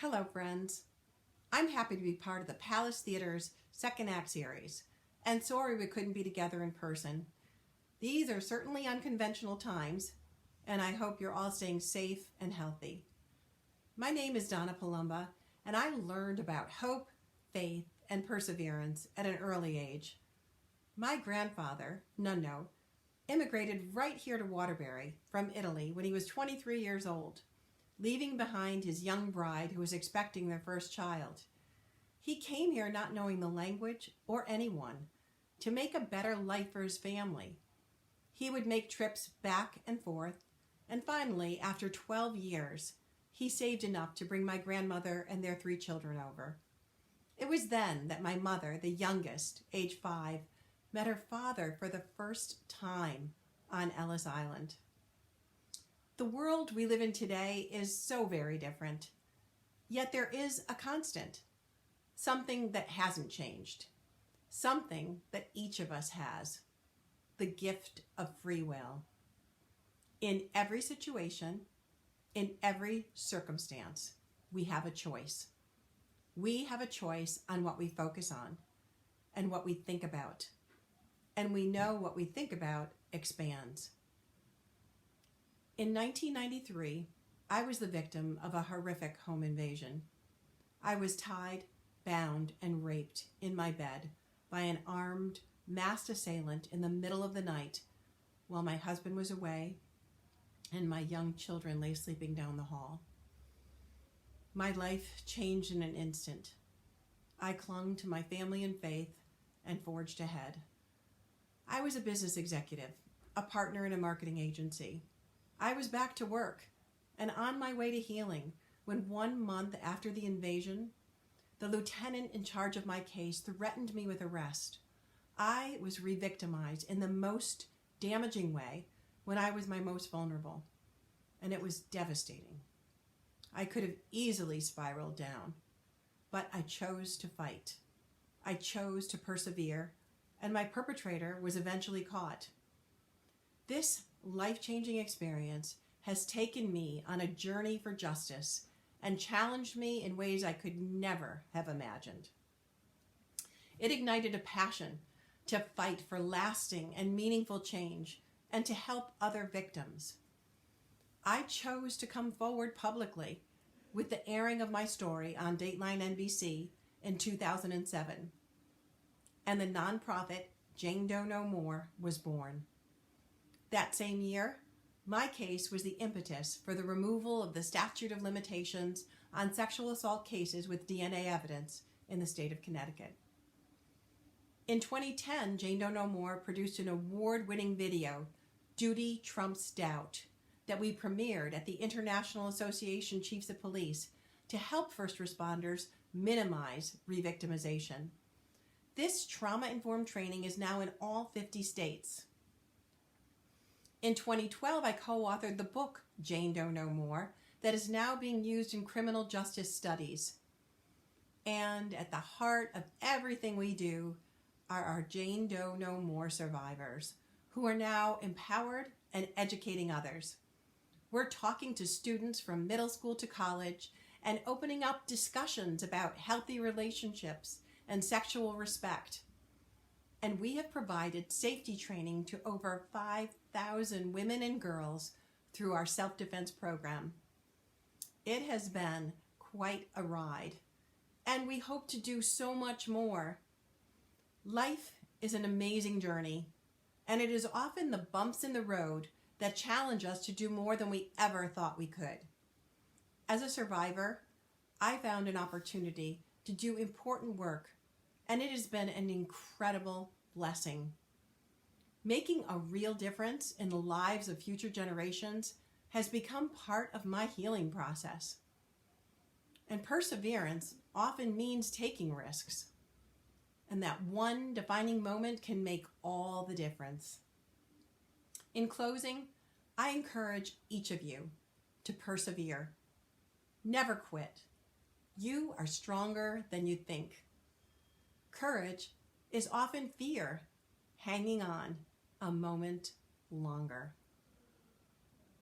Hello, friends. I'm happy to be part of the Palace Theater's second act series, and sorry we couldn't be together in person. These are certainly unconventional times, and I hope you're all staying safe and healthy. My name is Donna Palomba, and I learned about hope, faith, and perseverance at an early age. My grandfather, Nunno, immigrated right here to Waterbury from Italy when he was 23 years old, leaving behind his young bride who was expecting their first child. He came here not knowing the language or anyone, to make a better life for his family. He would make trips back and forth, and finally, after 12 years, he saved enough to bring my grandmother and their 3 children over. It was then that my mother, the youngest, age 5, met her father for the first time on Ellis Island. The world we live in today is so very different, yet there is a constant, something that hasn't changed, something that each of us has, the gift of free will. In every situation, in every circumstance, we have a choice. We have a choice on what we focus on and what we think about, and we know what we think about expands. In 1993, I was the victim of a horrific home invasion. I was tied, bound, and raped in my bed by an armed, masked assailant in the middle of the night while my husband was away and my young children lay sleeping down the hall. My life changed in an instant. I clung to my family and faith and forged ahead. I was a business executive, a partner in a marketing agency. I was back to work and on my way to healing when 1 month after the invasion, the lieutenant in charge of my case threatened me with arrest. I was re-victimized in the most damaging way when I was my most vulnerable, and it was devastating. I could have easily spiraled down, but I chose to fight. I chose to persevere, and my perpetrator was eventually caught. This life-changing experience has taken me on a journey for justice and challenged me in ways I could never have imagined. It ignited a passion to fight for lasting and meaningful change and to help other victims. I chose to come forward publicly with the airing of my story on Dateline NBC in 2007, and the nonprofit Jane Doe No More was born. That same year, my case was the impetus for the removal of the statute of limitations on sexual assault cases with DNA evidence in the state of Connecticut. In 2010, Jane Doe No More produced an award-winning video, Duty Trumps Doubt, that we premiered at the International Association Chiefs of Police to help first responders minimize re-victimization. This trauma-informed training is now in all 50 states. In 2012, I co-authored the book, Jane Doe No More, that is now being used in criminal justice studies. And at the heart of everything we do are our Jane Doe No More survivors, who are now empowered and educating others. We're talking to students from middle school to college and opening up discussions about healthy relationships and sexual respect. And we have provided safety training to over 5,000 women and girls through our self-defense program. It has been quite a ride, and we hope to do so much more. Life is an amazing journey, and it is often the bumps in the road that challenge us to do more than we ever thought we could. As a survivor, I found an opportunity to do important work, and it has been an incredible blessing. Making a real difference in the lives of future generations has become part of my healing process. And perseverance often means taking risks, and that one defining moment can make all the difference. In closing, I encourage each of you to persevere. Never quit. You are stronger than you think. Courage is often fear hanging on a moment longer.